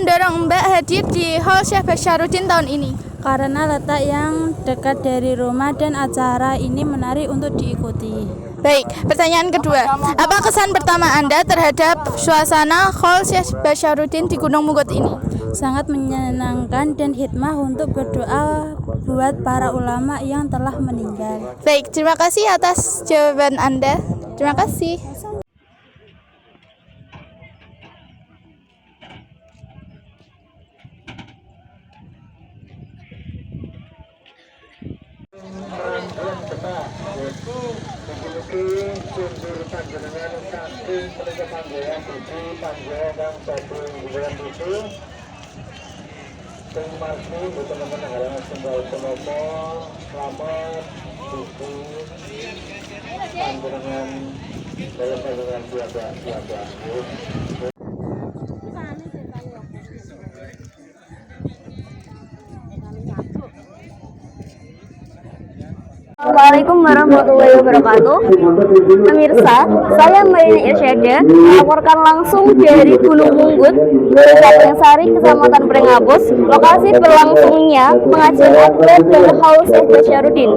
mendorong Mbak hadir di Hall Syekh Basyarudin tahun ini? Karena letak yang dekat dari rumah dan acara ini menarik untuk diikuti. Baik, pertanyaan kedua. Apa kesan pertama Anda terhadap suasana Hall Syekh Basyarudin di Gunung Munggut ini? Sangat menyenangkan dan hikmah untuk berdoa buat para ulama yang telah meninggal. Baik, terima kasih atas jawaban Anda. Terima kasih. Assalamualaikum warahmatullahi wabarakatuh. Pemirsa, saya Marina Irsyada melaporkan langsung dari Gunung Munggut, Desa Prengsari, Kecamatan Prengapus, lokasi berlangsungnya pengajian akbar dan Haul Syekh Basyarudin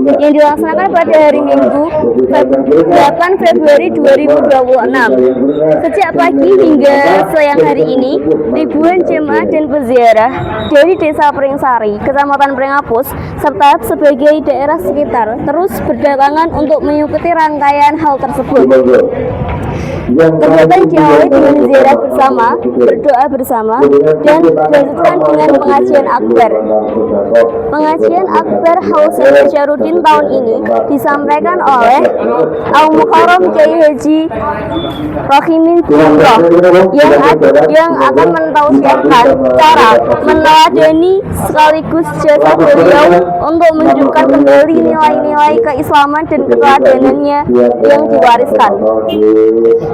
yang dilaksanakan pada hari Minggu 8 Februari 2026. Sejak pagi hingga siang hari ini, ribuan jemaah dan peziarah dari Desa Prengsari, Kecamatan Prengapus, serta sebagai daerah sekitar terus berdatangan untuk mengikuti rangkaian hal tersebut. Kegiatan diawali dengan ziarah bersama, berdoa bersama, dan dilanjutkan dengan pengajian akbar. Pengajian akbar Haul Syekh Basyarudin tahun ini disampaikan oleh Al-Mukarram Kiai Haji Rohimin Jumroh yang akan mentausiahkan cara meneladani sekaligus jasa beliau untuk menunjukkan kembali nilai-nilai keislaman dan keteladanannya yang diwariskan.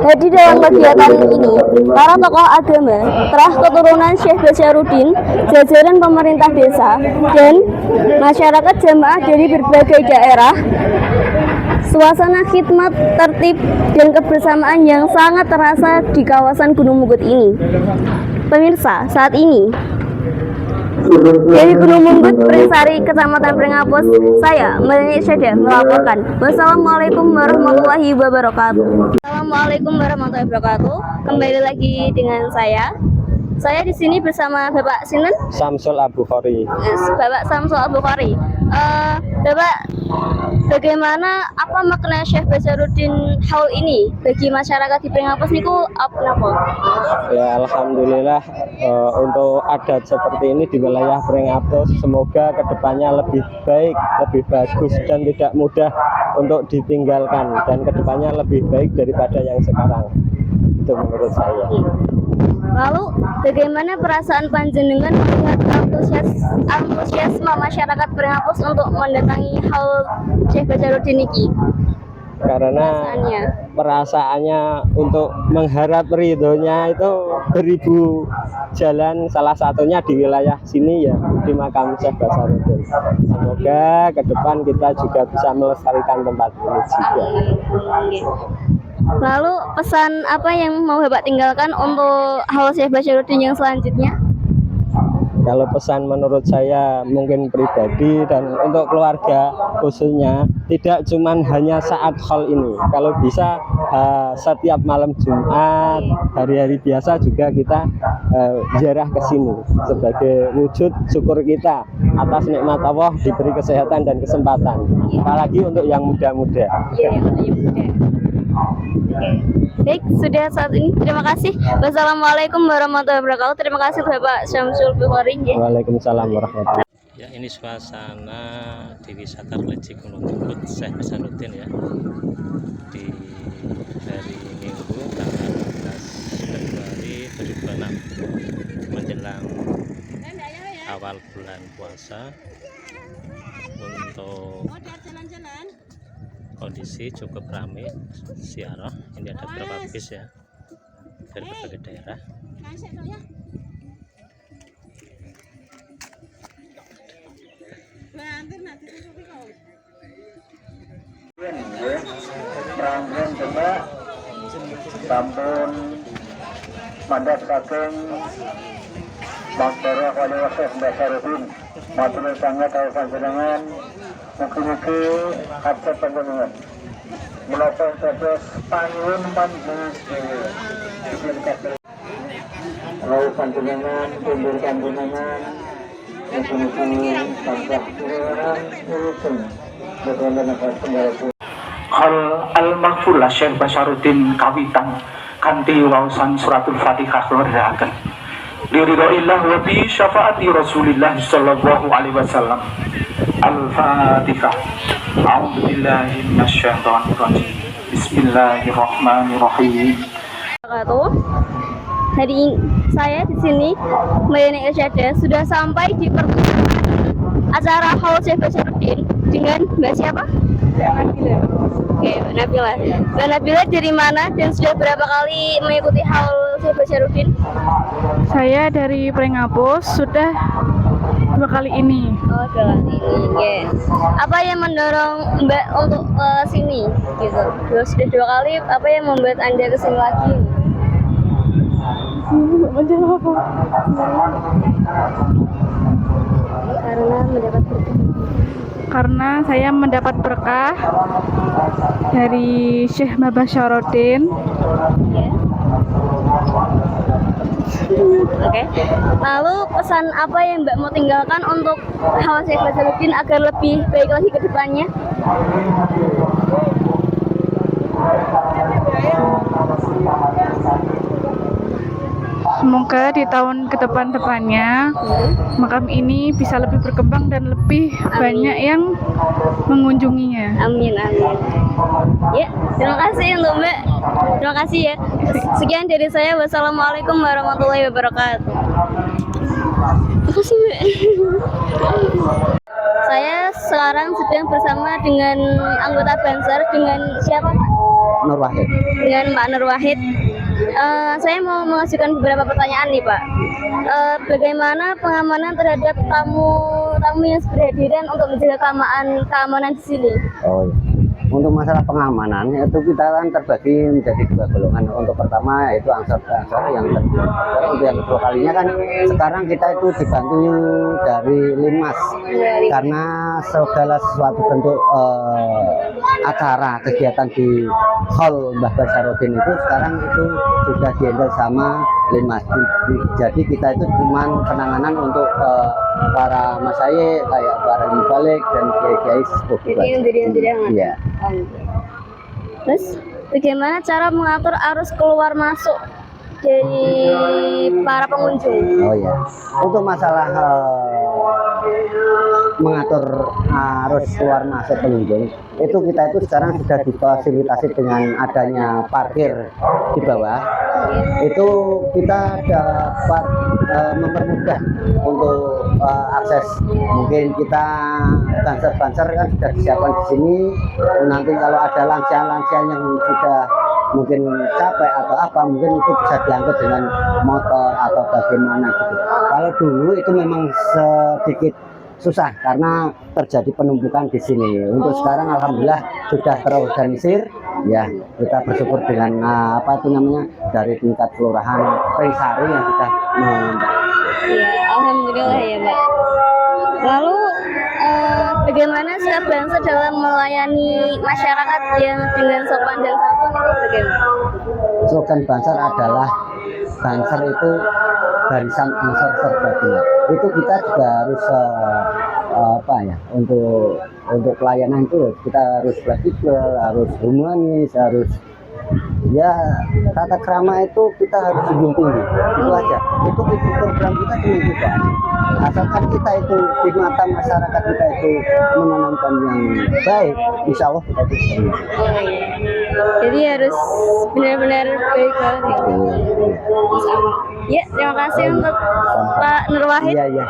Jadi dalam kegiatan ini, para tokoh agama, terah keturunan Syekh Basyarudin, jajaran pemerintah desa, dan masyarakat jamaah dari berbagai daerah, suasana khidmat, tertib, dan kebersamaan yang sangat terasa di kawasan Gunung Munggut ini. Pemirsa, saat ini dari Gunung Munggut, Prengsari, Kecamatan Prengapus, saya Marina Irsyada melaporkan. Wassalamualaikum warahmatullahi wabarakatuh. Assalamualaikum warahmatullahi wabarakatuh. Kembali lagi dengan saya. Saya di sini bersama Bapak Sinten Samsul Al-Bukhari. Bapak Samsul Al-Bukhari. Bapak, bagaimana apa makna Syekh Basyarudin Haul ini bagi masyarakat di Prengapus niku apa? Ya, alhamdulillah untuk adat seperti ini di wilayah Prengapus semoga kedepannya lebih baik, lebih bagus dan tidak mudah untuk ditinggalkan dan kedepannya lebih baik daripada yang sekarang. Itu menurut saya. Lalu bagaimana perasaan panjenengan melihat antusiasme masyarakat Prengapus untuk mendatangi Haul Syekh Basyarudin ini? Karena perasaannya untuk mengharap ridhonya itu beribu jalan, salah satunya di wilayah sini ya, di makam Syekh Basyarudin. Semoga ke depan kita juga bisa melestarikan tempat ini juga. Lalu pesan apa yang mau Bapak tinggalkan untuk Haul Syekh Basyarudin yang selanjutnya? Kalau pesan menurut saya mungkin pribadi dan untuk keluarga khususnya, tidak cuman hanya saat haul ini. Kalau bisa setiap malam Jumat, hari-hari biasa juga kita ziarah ke sini sebagai wujud syukur kita atas nikmat Allah diberi kesehatan dan kesempatan. Apalagi untuk yang muda-muda. Baik, sudah saat ini. Terima kasih. Wassalamualaikum warahmatullahi wabarakatuh. Terima kasih Bapak Samsul Bukhari. Waalaikumsalam warahmatullahi wabarakatuh. Ya, ini suasana di wisata religi Gunung Munggut Syekh Basyarudin ya, di hari Minggu tanggal 16 Februari 2026 menjelang awal bulan puasa. Untuk kondisi cukup ramai ziarah. Ini ada beberapa bis ya dari berbagai daerah. Sampun mandat saking Bang Dara Wali Wasyaf Mbak Sarudin matur sangat kawula panjenengan mugi-mugi absen panjenengan menapa dados panyuwun panjenengan sedaya kawula panjenengan kundur panjenengan mugi-mugi tansah kiraan urusipun Hal al-maghfurlah Syekh Basyaruddin kawitan kanthi waosan suratul Fatihah ngendhaaken liridhoillah wa bi syafaati Rasulillah sallallahu alaihi wasallam. Al-Fatihah. A'udzu billahi minasyaitonir rajim. Bismillahirrahmanirrahim. Hari saya di sini melayani Irsyada sudah sampai di acara Haul Syekh Basyaruddin dengan Mbak siapa? Oke, Mbak Nabila. Mbak Nabila dari mana dan sudah berapa kali mengikuti Haul Syekh Basyaruddin? Saya dari Pringapus, sudah 2 kali ini. Oh, 2 kali ini. Oke. Apa yang mendorong Mbak untuk ke sini gitu? Sudah 2 kali, apa yang membuat Anda ke sini lagi? Karena saya mendapat berkah dari Syekh Basyaruddin. Oke. Lalu pesan apa yang Mbak mau tinggalkan untuk Haul Syekh Basyaruddin agar lebih baik lagi ke depannya? Semoga di tahun ke depan-depannya makam ini bisa lebih berkembang dan lebih banyak yang mengunjunginya. Amin, amin. Ya, terima kasih untuk Mbak. Terima kasih ya. Sekian dari saya. Wassalamualaikum warahmatullahi wabarakatuh. Terima kasih, Mbak. Saya sekarang sedang bersama dengan anggota Banser dengan siapa, Pak? Nur Wahid. Dengan Pak Nur Wahid. Saya mau mengajukan beberapa pertanyaan nih, Pak. Bagaimana pengamanan terhadap tamu yang berhadiran untuk menjaga keamanan di sini? Oh, iya. Untuk masalah pengamanan itu kita kan terbagi menjadi 2 golongan. Untuk pertama yaitu angsur-angsur yang terdiri. Untuk yang kedua kalinya kan sekarang kita itu dibantu dari Linmas karena segala sesuatu bentuk acara kegiatan di Hall Mbah Basyaruddin itu sekarang itu sudah dihandle sama Linmas. Jadi kita itu cuma penanganan untuk para masyayikh kayak para mubalik dan kiai-kiai sepuh. Iya. Terus bagaimana cara mengatur arus keluar masuk dari para pengunjung? Oh ya, untuk masalah mengatur arus keluar masuk pengunjung itu kita itu sekarang sudah difasilitasi dengan adanya parkir di bawah. Itu kita dapat mempermudah untuk akses. Mungkin kita banser-banser kan sudah disiapkan di sini. Nanti kalau ada lansia-lansia yang sudah mungkin capek atau apa, mungkin itu bisa diangkut dengan motor atau bagaimana gitu. Kalau dulu itu memang sedikit susah karena terjadi penumpukan di sini. Untuk sekarang alhamdulillah sudah terorganisir. Ya, kita bersyukur dengan apa itu namanya dari tingkat kelurahan Prisari yang sudah Ya, alhamdulillah ya, Mbak. Lalu bagaimana sikap Banser dalam melayani masyarakat yang dengan sopan dan santun itu bagaimana? Slogan Banser adalah Banser itu barisan ansor serta benar. Itu kita juga harus apa ya, untuk pelayanan itu kita harus fleksibel, harus humanis, harus ya tata krama itu kita harus junjung tinggi. Itu aja. Itu program kita cuma juga. Asalkan kita itu di mata masyarakat kita itu menanamkan yang baik, insya Allah kita itu bisa. Jadi harus benar-benar baik banget. Ya, terima kasih untuk Pak Nur Wahid. Iya.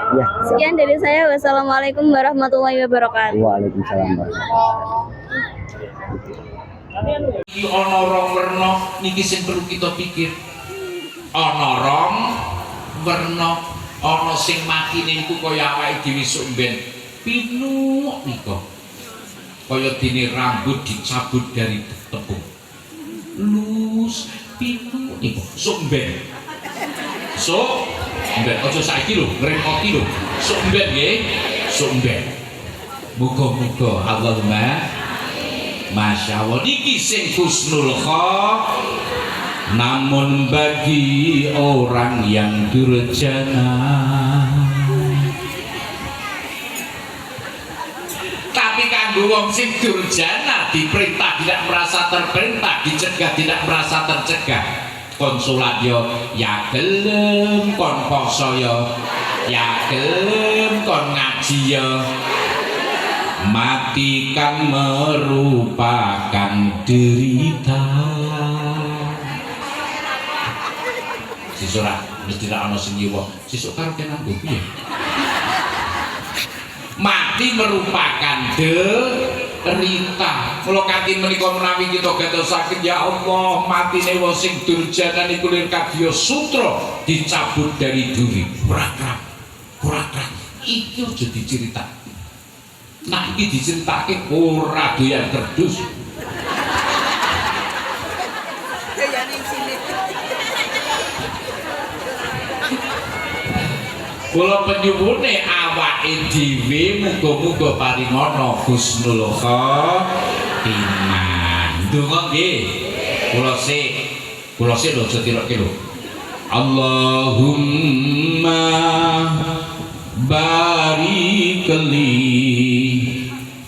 Sekian dari saya. Wassalamualaikum warahmatullahi wabarakatuh. Waalaikumsalam. Iki ana rong werna niki sing perlu kita pikir. Ana rong werna, ana sing makine niku kaya awake dhewe sok mben. Pinuk nika. Kaya dene rambut dicabut dari tepung. Lus pinuk niku sok mben. Sok mben aja saiki lho, ngrepoti lho. Sok mben nggih, sok mben. Muga-muga Allahumma Masya Allah niki sing husnul namun bagi orang yang durjana. Tapi kanggo wong sing durjana diperintah tidak merasa terperintah, dicegah tidak merasa tercegah. Kon salat yo ya gelem, kon poso yo ya gelem, kon ngaji yo. Mati kan merupakan derita. Sesuk mesti ra ono sing nyewa. Sesuk karo kenan piye? Mati merupakan derita. Kula kanthi menika menawi kita gatosaken ya Allah, matine wong sing durjana niku lir kadya sutra dicabut dari duri. Kurak-kurak. Kurak-kurak. Iki aja diceritakake. Nah ini diceritake ora doyan kerdus. Kula penyuwune awake dhewe muga-muga paringana husnul khotimah. Ndonga nggih. Kula sik lho aja tirokke lho. Allahumma barik li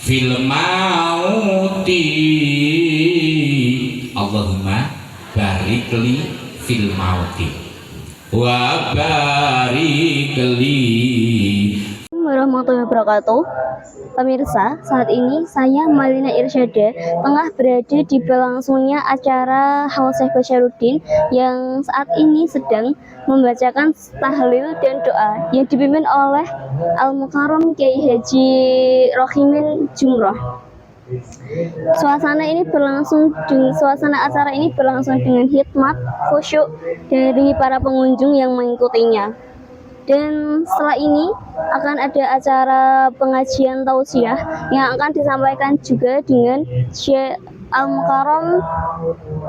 fil mauti. Allahumma barik li fil mauti wa barik li. Warahmatullahi wabarakatuh. Pemirsa, saat ini saya Malina Irsyada tengah berada di berlangsungnya acara Haul Syekh Basyarudin yang saat ini sedang membacakan tahlil dan doa yang dipimpin oleh Al-Mukarram Kiai Haji Rohimin Jumroh. Suasana acara ini berlangsung dengan hikmat, khusyuk dari para pengunjung yang mengikutinya. Dan setelah ini akan ada acara pengajian tausiah yang akan disampaikan juga dengan Syekh Al-Mukarram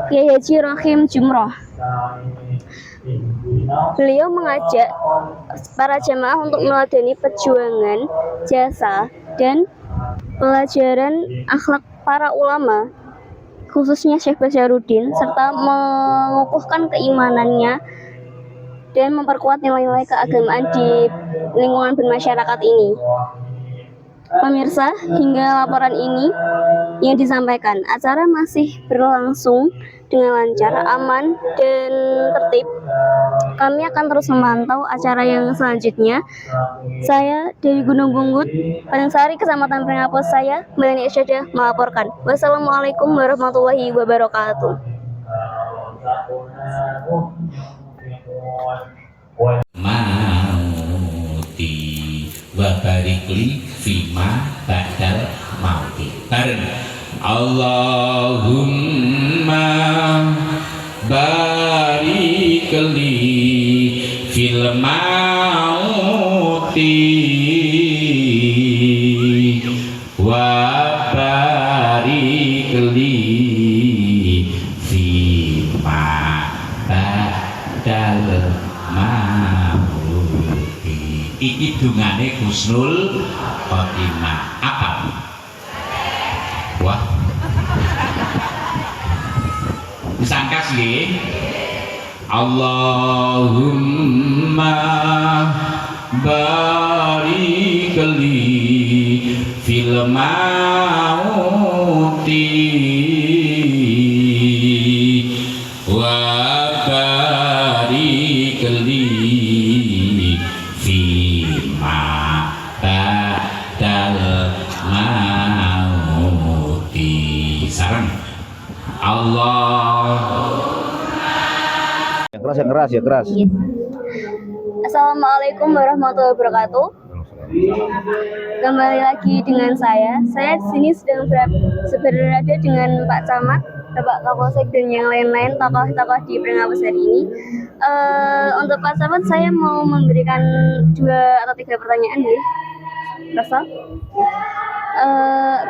Kiai Haji Rohim Jumroh. Beliau mengajak para jamaah untuk meladeni perjuangan, jasa, dan pelajaran akhlak para ulama, khususnya Syekh Basyarudin, serta mengukuhkan keimanannya dan memperkuat nilai-nilai keagamaan di lingkungan bermasyarakat ini. Pemirsa, hingga laporan ini yang disampaikan, acara masih berlangsung dengan lancar, aman, dan tertib. Kami akan terus memantau acara yang selanjutnya. Saya dari Gunung Bunggut, Paningsari, Kecamatan Pringapus, saya Melani Irsyada melaporkan. Wassalamualaikum warahmatullahi wabarakatuh. Mauti wa barik li fima badal mauti. Bareng Allahumma barik li fil mauti wa barik li fima badal mauti. Iki dungane husnul khotimah. Apa? Wah, disangkas nggih. Allahumma barik li fil mauti wa barik li fima badal mauti. Sareng Allah. Yang keras. Assalamualaikum warahmatullahi wabarakatuh. Kembali lagi dengan saya. Saya di sini sedang berada dengan Pak Camat, Bapak Kapolsek, dan yang lain-lain tokoh-tokoh di Pringapus hari ini. Untuk Pak Camat, saya mau memberikan 2 atau 3 pertanyaan nih. Rasa,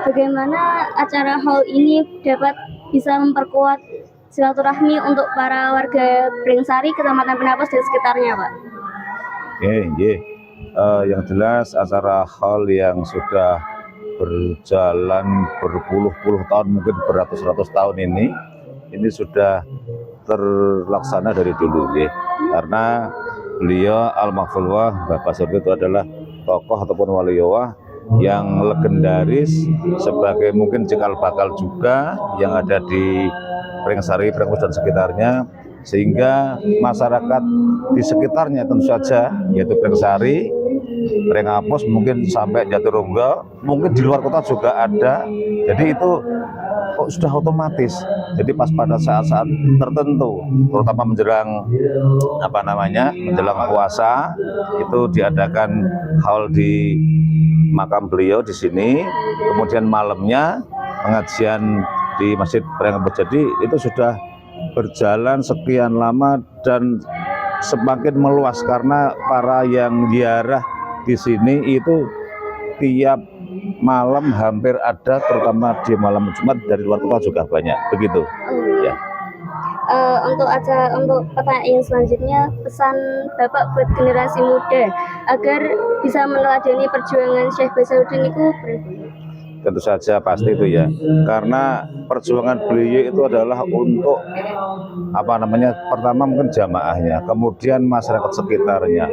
bagaimana acara haul ini dapat bisa memperkuat silaturahmi untuk para warga Brengsari, Kecamatan Penapos dan sekitarnya, Pak? Yang jelas acara haul yang sudah berjalan berpuluh-puluh tahun, mungkin beratus-ratus tahun ini sudah terlaksana dari dulu, karena beliau almarhum Bapak Sarudin itu adalah tokoh ataupun waliullah yang legendaris sebagai mungkin cikal bakal juga yang ada di Brengsari, Penapos dan sekitarnya, sehingga masyarakat di sekitarnya tentu saja yaitu Brengsari, Penapos, mungkin sampai Jaturungga, mungkin di luar kota juga ada. Jadi itu sudah otomatis. Jadi pas pada saat-saat tertentu, terutama menjelang menjelang puasa, itu diadakan haul di makam beliau di sini. Kemudian malamnya pengajian di Masjid Penapos. Jadi itu sudah berjalan sekian lama dan semakin meluas karena para yang ziarah di sini itu tiap malam hampir ada, terutama di malam Jumat dari luar kota juga banyak, begitu. Ya. Untuk pertanyaan selanjutnya, pesan Bapak buat generasi muda agar bisa meneladani perjuangan Syekh Basaruddin itu berapa? Tentu saja pasti itu ya, karena perjuangan beliau itu adalah untuk pertama mungkin jamaahnya, kemudian masyarakat sekitarnya,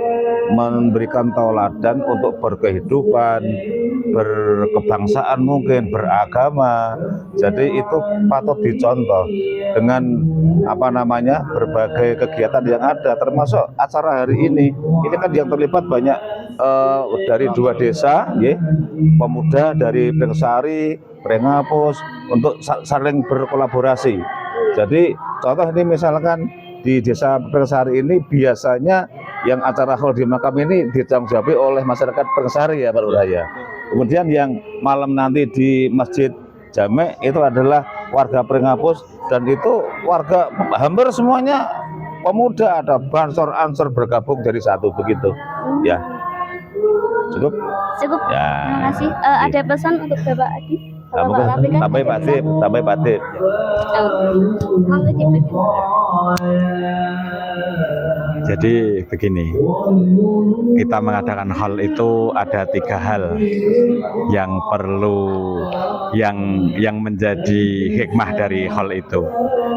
memberikan tauladan untuk berkehidupan, berkebangsaan, mungkin beragama. Jadi itu patut dicontoh dengan berbagai kegiatan yang ada, termasuk acara hari ini kan yang terlibat banyak dari 2 desa, pemuda dari Brengsari, Penapos, untuk saling berkolaborasi. Jadi contoh ini misalkan di desa Brengsari ini biasanya yang acara haul di makam ini ditanggung jawab oleh masyarakat Brengsari, ya Pak Lurah ya. Kemudian yang malam nanti di Masjid Jamek itu adalah warga Penapos, dan itu warga hampir semuanya pemuda, ada ansor bergabung dari satu, begitu ya. Cukup ya. Terima kasih. Ada pesan untuk Bapak Adi? Tambah Pak Dip. Jadi begini, kita mengadakan hal itu ada 3 hal yang perlu, yang menjadi hikmah dari hal itu.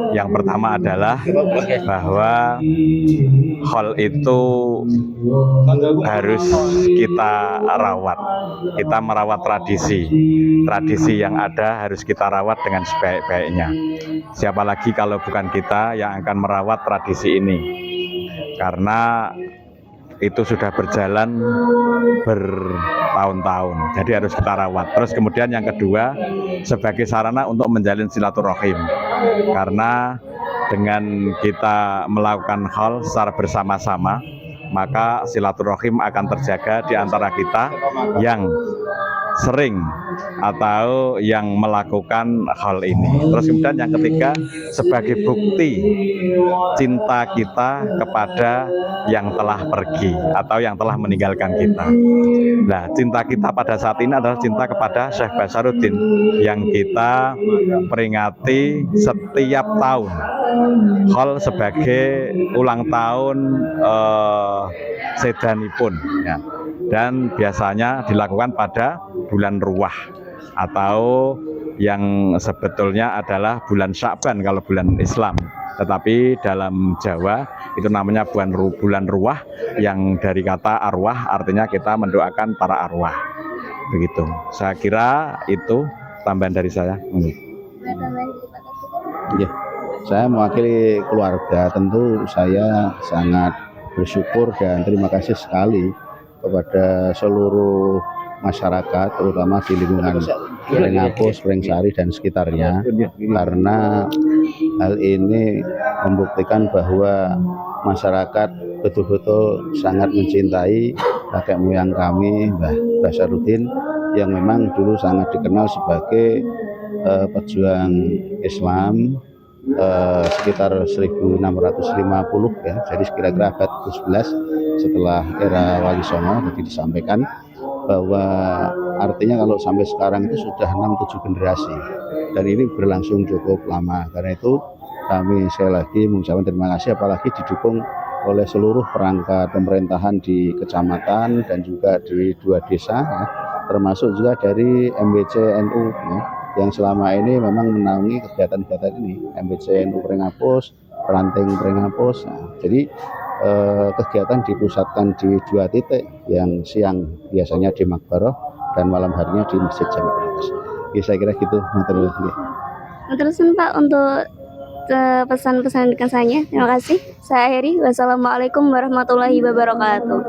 Yang pertama adalah bahwa hal itu harus kita rawat. Kita merawat tradisi yang ada harus kita rawat dengan sebaik-baiknya. Siapa lagi kalau bukan kita yang akan merawat tradisi ini, karena itu sudah berjalan bertahun-tahun, jadi harus kita rawat. Terus kemudian yang kedua, sebagai sarana untuk menjalin silaturahim, karena dengan kita melakukan hal secara bersama-sama, maka silaturahim akan terjaga di antara kita yang sering atau yang melakukan hal ini. Terus kemudian yang ketiga, sebagai bukti cinta kita kepada yang telah pergi atau yang telah meninggalkan kita. Nah, cinta kita pada saat ini adalah cinta kepada Syekh Basaruddin yang kita peringati setiap tahun. Hal sebagai ulang tahun sedanipun ya. Dan biasanya dilakukan pada bulan Ruwah atau yang sebetulnya adalah bulan Sya'ban kalau bulan Islam, tetapi dalam Jawa itu namanya bulan Ruwah, yang dari kata arwah artinya kita mendoakan para arwah. Begitu. Saya kira itu tambahan dari saya. Ya, saya mewakili keluarga, tentu saya sangat bersyukur dan terima kasih sekali kepada seluruh masyarakat, terutama di lingkungan Penapos, Brengsari dan sekitarnya, karena hal ini membuktikan bahwa masyarakat betul-betul sangat mencintai kakek moyang kami, Mbah Basaruddin, yang memang dulu sangat dikenal sebagai pejuang Islam sekitar 1650 ya, jadi kira-kira abad ke-11 setelah era Wali Songo. Jadi disampaikan bahwa artinya kalau sampai sekarang itu sudah 6-7 generasi, dan ini berlangsung cukup lama. Karena itu kami sekali lagi mengucapkan terima kasih, apalagi didukung oleh seluruh perangkat pemerintahan di kecamatan dan juga di 2 desa ya, termasuk juga dari MBC NU ya, yang selama ini memang menaungi kegiatan-kegiatan ini, MBC NU Pringapus, Ranting Pringapus. Nah, jadi kegiatan dipusatkan di 2 titik, yang siang biasanya di Makbaroh dan malam harinya di Masjid Jami Pringapus. Oke, saya kira gitu materi. Terusin Pak untuk pesan-pesan kesannya. Terima kasih. Saya akhiri. Wassalamualaikum warahmatullahi wabarakatuh.